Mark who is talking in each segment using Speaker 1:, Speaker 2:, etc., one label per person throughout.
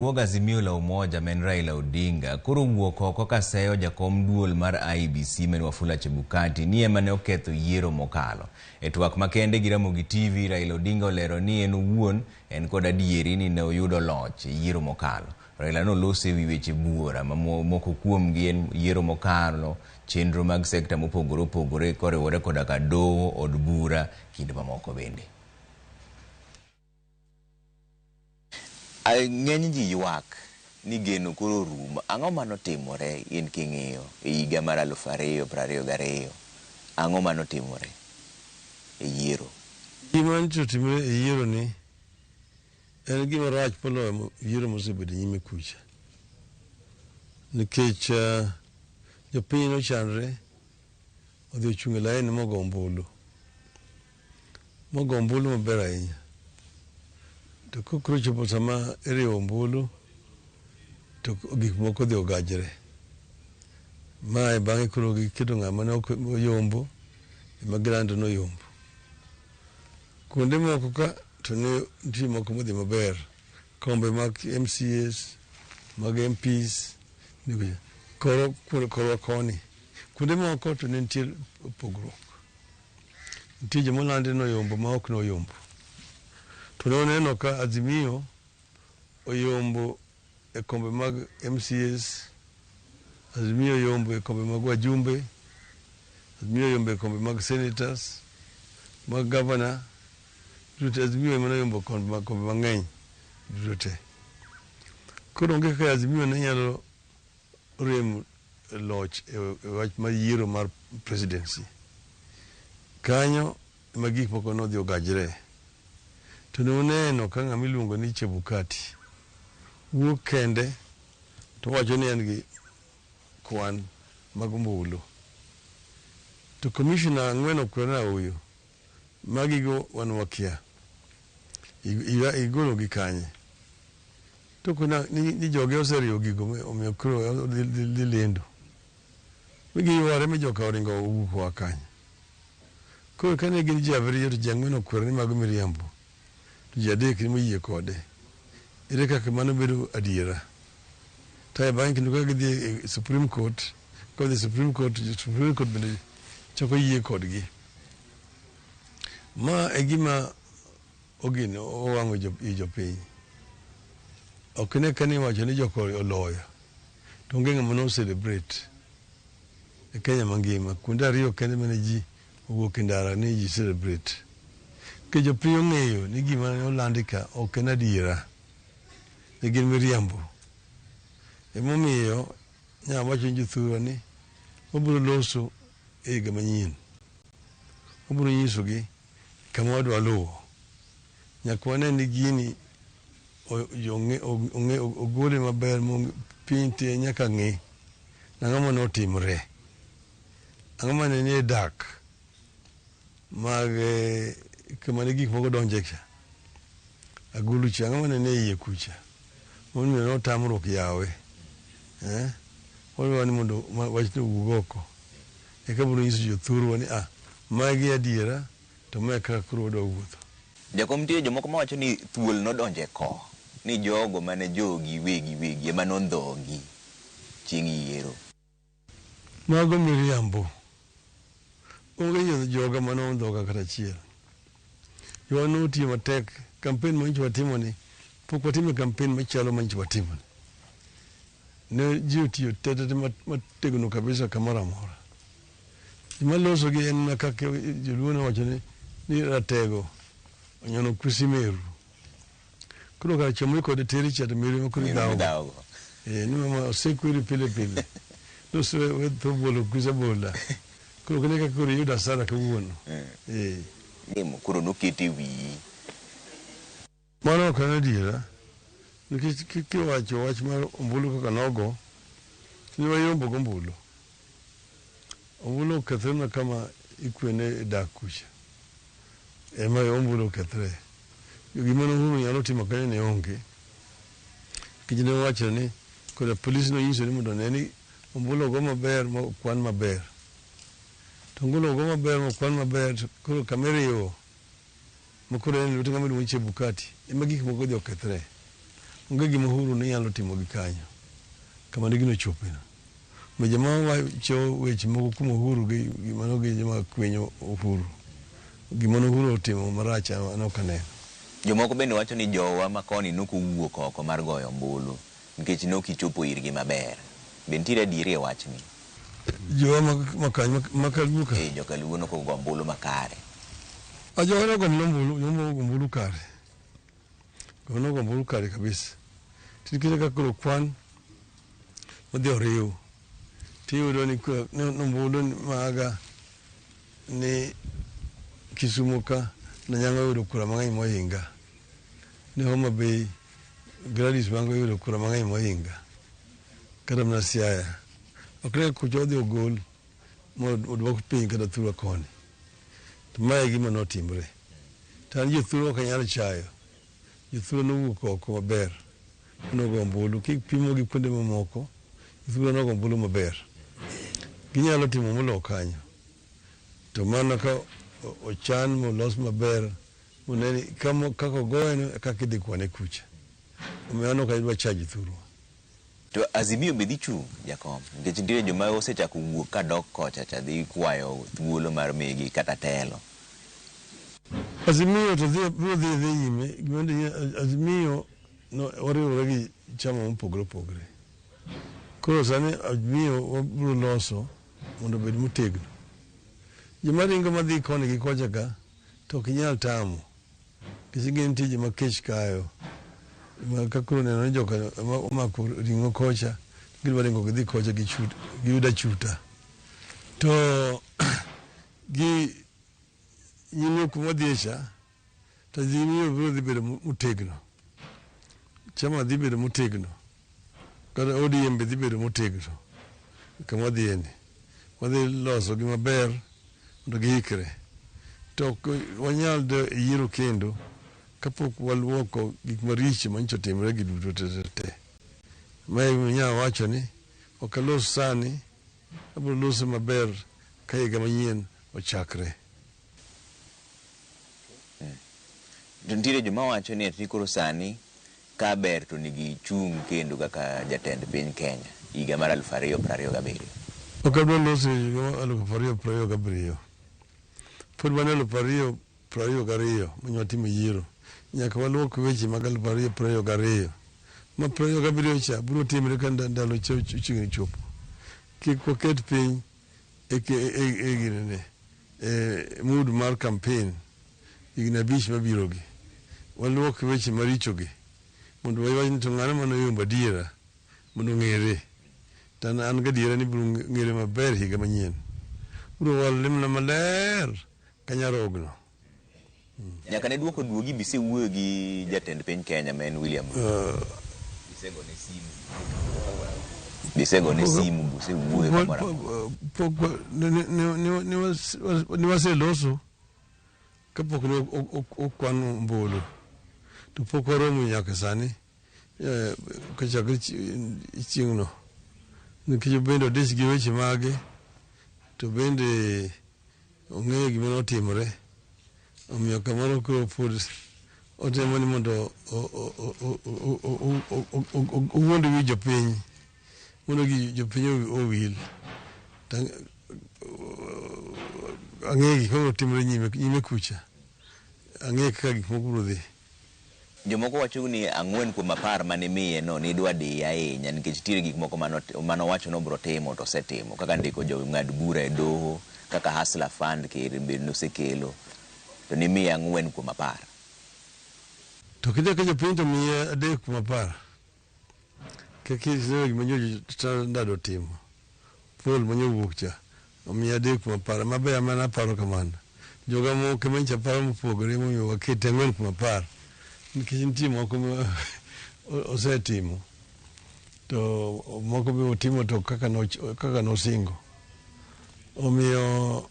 Speaker 1: Woga Azimio la Umoja men Raila Odinga koro wuok oko kaseyo jakom duol mar IEBC men Wafula Chebukati ni ema ne oketho yiero mokalo. E twak makende gi Ramogi TV, Raila Odinga olero ni en owuon en kod adieri ni ne oyudo loch e yiero mokalo. Raila nolose wi weche buora moko kuom gi en yiero mokalo, chenro mag sekta mopogore opogore koriwore koda ka doho, od bura kinde mamoko bende. Ng'eny ji ywak ni geno koro rumo. Ang'o manotimore in king'iyo e higa mar 2022? Ang'o manotimore e yiero?
Speaker 2: Gima notimore e yiero ni en gima rach polo yiero mosebedo nyime kucha. Nikech jopiny nochandre odhi ochung' e laini mogo ombulu. Mogo ombulu maber ahinya. To kokro chopo sama iriwo ombulu to gik moko dhi ogajre. Mae bang'e koro giketo ng'ama ne oyombo magirando noyombo. Kuonde moko ka to ne nitie moko modhi maber. Kombe mag MCAs, mag MPs, koro koni. Kuonde moko to ne nitie pogruok. Nitie jomolandi noyombo ma ok noyombo. To noneno ka Azimio oyombo e kombe mag MCAs, Azimio oyombo e kombe mag wajumbe, Azimio oyombo e kombe mag senators, mag governor, duto Azimio ema oyombo kombe mang'eny duto te. Koro onge kaka Azimio ne nyalo rem loch e wach mar yiero mar presidency. Kanyo ema gik moko nodhi ogajre. To ne uneno ka ng'ama iluongo ni Chebukati wuok kende to wacho ni en gi kwan mag ombulu. To commissioner ang'wen okwerna huyo magigo wan wakia. Igolo gi kanye. To kuna ni joge oseriyo gigo omiyo koro dhi lendo. Migi yuare mi joka oringo owuok wa kanye. Koro kane gin ji abiriyo to ji ang'wen okwer ni mago miriambo. Jadek ni moyie kode. Ere kaka mano bedo adiera. Tae bang' kendo ka gidhi Supreme Court, kodhi Supreme Court bende choko yie kodgi. Ma e gima ogino owang'o jopiny. Ok ne kani wacho ni joko oloyo. To onge ng'ama no celebrate e Kenya mangima. Kuonde ariyo kende mane ji owuok e ndara ni ji celebrate. Ke jopiny ong'eyo ni gima ne olandi ka ok en adiera. E gin miriambo. Emomiyo wacho jothurwa ni obiro loso e higa manyien. Obiro nyisogi kama wadwa luwo. Nyaka wane ni gini ogole maber piny te nyaka ng'e ang'o mane otimore. Ang'o mane nie dak mag kama ne gik moko donje ka. Agulu cha ang'o mane ne iye kucha. Momiyo notamruok yawe. Odwa ni mondo wachno owuog oko. Eka biro nyiso jothurwa ni magi adiera to mae kaka koro wadwa wuotho.
Speaker 1: Jakom nitie jomoko mawacho ni thuol nodonje ko ni jogo mane jogi wegi ema nondhogi chieng' yiero.
Speaker 2: Mago miriambo. Onge joga manondhoga kata achiel. Yo notiyo matek kampen manyicho watimo ni pok watimo kampen machalo manyicho watimo ni. Ne ji otiyo tete mategno kabisa kamoro amora. Gima loso gi en kaka joluo wacho ni ratego onyono kusi meru. Koro kar chomo kode teri chata meru makoro dawo. Ni mama osekwiri pile. Loso wetho bolo kusa bola. Koro kene kaka koro yuda sana kawuono.
Speaker 1: Nimo koro nokete wiyi.
Speaker 2: Mano ok en adiera. Nikech kiwacho wach mar ombulu kaka nogo, ni wayombo gombulu. Ombulu okethre kama ikwene dak kucha. Ema ombulu okethre. Gima nohuru nyalo timo kane ne onge. Kijine wacho ni koda polis no nyiso ni mondo ne ni ombulu go maber kwan maber. To ombulu go maber kwan maber koro kameriyo mokoro en luto ng'ama iluongo ni Chebukati ema gik moko dhi okethre. onge gima uhuru ne nyalo timo gi kanyo kama ne gino chopeno. Joma wacho weche moko kuom uhuru gi mano gi joma kwenyo uhuru. Gima uhuru otimo marach an ok aneno.
Speaker 1: Jomoko bende wacho ni jowa makoni nokowuok oko mar goyo ombulu nikech nokichopo irgi maber. Be nitiere adieri e wachni?
Speaker 2: Jowa makaluo ka?
Speaker 1: Jokaluo nokogo ombulu makare.
Speaker 2: Jowa nogo ombulu kare. Nogo ombulu kare kabisa. Tikire ka koro kwan odhi oriw. Tiyudo ni ombulu maga ni Kisumu ka na nyanga yudo kura mang'eny mohinga. Ni Homa Bay Gladys Wanga yudo kura mang'eny mohinga. Kata mana Siaya. Ok ne kucho odhi ogol odwok piny kata thurwa koni. To mae e gima notimre. To an jothurwa ok anyal chayo. Jothurwa nowuok oko maber. Nogo ombulu. Kik pimo gi kuonde mamoko. Jothurwa nogo ombulu maber. Ginyalo timo molo kanyo. To mana ka ochan molos maber. Muneni kaka ogoyeno kaka idhi kwane kucha. Omiyo an ok adwa chayo jothurwa.
Speaker 1: To Azimio be dhi chung' jakom nikech nitiere joma osechako wuok kadok kocha cha dhi kwayo thuolo mar migi kata telo.
Speaker 2: Azimio to dhi nyime. Azimio oriwore gi chama mopogore opogore. Koro sani Azimio wabiro loso mondo obed motegno. Joma ringo madhi koni gi kocha ka to ok nyal tamo. Kisi gin tije ma kech kayo. Ka koro neno joka omako ringo kocha gidwa ringo gidhi kocha giyuda chuta. To gi nyime kuma dhiesha to Azimio biro dhi bedo motegno. Chama dhi bedo motegno. Kata ODM be dhi bedo motegno. Kama dhieni. Wadhi loso gi maber mondo giikre. To wanyal yiero kendo kapok waluoko gik maricho manyicho timre gi duto te. Mae nyalo wacho ni ok alos sani, abiro loso maber ka higa manyien ochakre.
Speaker 1: Nitiere joma wacho ni ati koro sani ka ber to nigi chung' kendo kaka jatend piny Kenya higa mar 2027.
Speaker 2: Ok adwa loso higa mar 2027. Pod wan 2022 manyo timo yiero. Nyaka waluok weche mag 2022. Ma 2027 cha biro timre ka ndalo chiegni chopo. Kik waket piny mood mar campaign higni 5 mabirogi. Waluok weche marichogi mondo wayuag ni to ng'ano manoyombo adiera mondo ng'ere. To an gadiera ni biro ng'ere maber higa manyien. Biro walo limna maler kanyarogno.
Speaker 1: Nyaka ne duogi bisewuoyo gi jatend piny Kenya men William. Bisegone simu busewuoyo kamora.
Speaker 2: Ni waseloso kapok ne okwano ombulu. To pok waromo nyaka sani kachakre chieng'no. Nikech bende odich gi weche mage to bende ong'eyo gima notimore. Omiyo kamano koro pod otemo ni mondo owuond wi jopiny mondo jopiny owil. Ang'e gik moro timore nyime kucha. Ang'e kaka gik moko biro dhi.
Speaker 1: Jomoko wacho ni 4 kuom 10 mane miye no ni dwa di ahinya nikech tiere gik moko manowacho no biro timo to osetimo kaka ndiko jong'ad bura e doho kaka Hustler Fund kere bende nosekelo. To ni miye 4 kuom 10.
Speaker 2: To kidhi ka jopiny to miye 3 kuom 10. Kaka gima standard otimo. Paul manyowuok cha omiye 3 kuom 10. Maber mana paro kamano. Joga moko manyicha paro mopogore momiyo wakete 4 kuom 10. Nikech nitie moko osetimo. To moko be otimo to kaka nosingo. Omiyo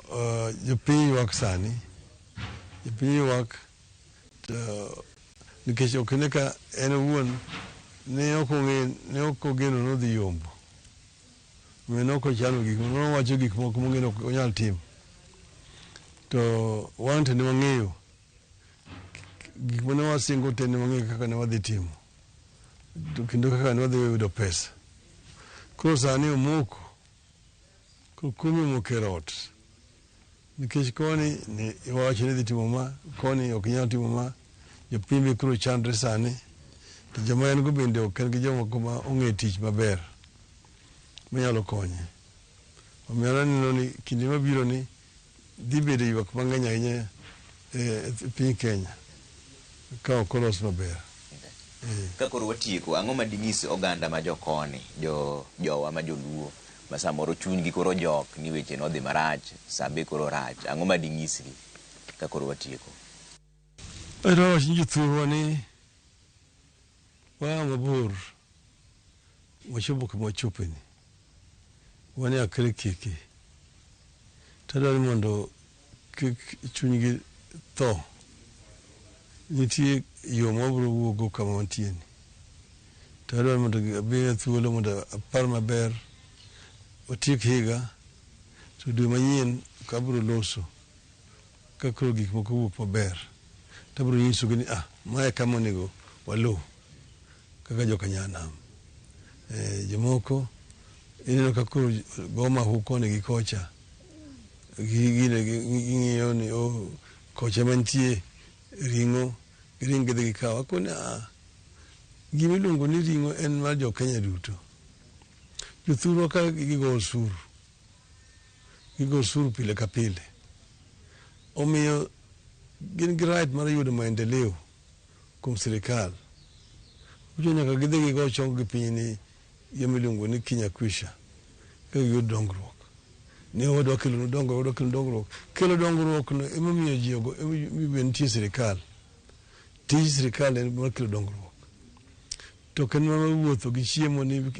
Speaker 2: jopiny ywak sani. Jopiny ywak nikech ok ne ka en owuon ne ok ogeno nodhi yombo. Omiyo ne ok ochano gik moko. Nowacho gik moko mong'eyo ok onyal timo. To wan to ne wang'eyo gik mane wasingo te ne wang'eyo kaka ne wadhi timo. kendo kaka ne wadhi yudo pesa. Koro sani omoko, kumi omoko e ot. Nikech koni iwacho ni dhi timo ma, koni ok nyal timo ma, jopimbe koro chandre sani, to joma en go bende ok en gi jomoko ma ong'e tich maber, manyalo konye. Omiyo aneno ni kinde mabiro ni dhi bedo ywak mang'eny ahinya e piny Kenya ka ok olos maber.
Speaker 1: Ka koro watieko, ang'o ma ding'is oganda ma jokoni, jowa ma joluo, ma samoro chunygi koro jok ni weche nodhi marach, sa be koro rach, ang'o ma ding'isgi ka koro watieko?
Speaker 2: Ero jothurwa ni waa mabor wachopo kuma wachope ni, wan e akre keke, tadwaro mondo kik chunygi tho. Nitie yo ma wabiro wuogo kama wantie ni, tadwaro mondo abe thuolo mondo apar maber, watiek higa, to dwe manyien kabiro loso ka koro gik moko wuok maber, tabiro nyisogi ni mae kama onego waluw kaka joka nyanam. Jomoko ineno ka koro go mahu koni gi kocha, ging'iyo ni kocha mantie ring'o, giring gidhi gikaw. Akoni gima iluongo ni ring'o en mar jo Kenya duto. Jothurwa ka gigo osuru pile ka pile, omiyo gin gi right mar yudo maendeleo kuom sirikal. Ocho nyaka gidhi gigo chong gi piny ni yo miluongo ni Kenya Kwisha, ka giyud dongruok. Ne wadwa kelo dongruok. Kelo dongruok no emomiyo ji ogo, emomiyo nitie sirikal. Tij sirikal en mar kelo dongruok. To ken mana wuotho gi chiemo ni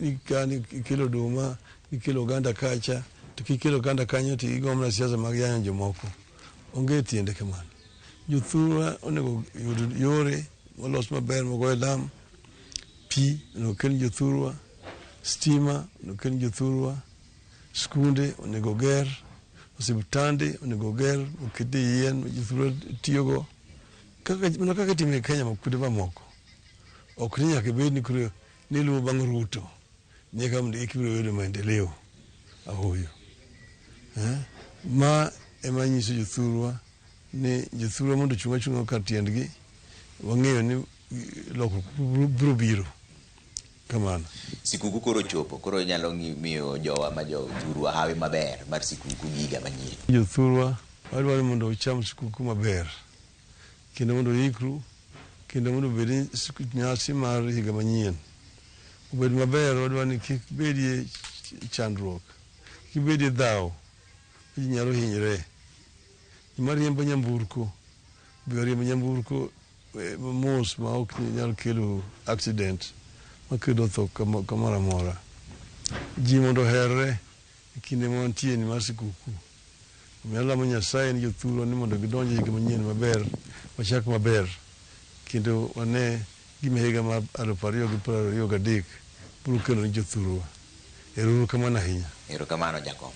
Speaker 2: ikelo oduma, ikelo oganda kacha, to kikelo oganda kanyo to igomna siasa mag yanyo jomoko. Onge tiende kamano. Jothurwa onego yud yore molos maber mogo e lam, pi onego kel jothurwa, stima onego kel jothurwa, skunde onego ger, osiptande onego ger, okete yien jothurwa tiyogo. Kaka itimo e Kenya kuonde mamoko. Ok ni nyaka ibed ni koro niluwo bang' Ruto, nyaka mondo ikibiro yudo maendeleo ahoyo. Ma ema nyiso jothurwa ni jothurwa mondo chung' achung'a kar tiendgi, wang'eyo ni lokruok biro biro kamano.
Speaker 1: Sikuku koro chopo, koro nyalo miyo jowa ma jothurwa hawi maber mar sikuku giga manyien.
Speaker 2: Jothurwa wadwaro mondo ucham sikuku maber, kendo mondo ikru, kendo mondo bed nyasi mar higa manyien obed maber. Wadwaro ni kik bedie chandruok, kik bedie dhaw, ji nyalo hinyre. Gima riembo nyamburko, be riembo nyamburko mos ma ok nyal kelo accident, makelo tho kamoro amora. Ji mondo herre e kinde ma wantie ni mar sikuku. Omiyo alamo Nyasaye ni jothurwa ni mondo gidonj e higa manyien maber, wachak maber, kendo wane gima higa mar 2023 biro kelo ni jothurwa. Erokamano ahinya.
Speaker 1: Erokamano jakom.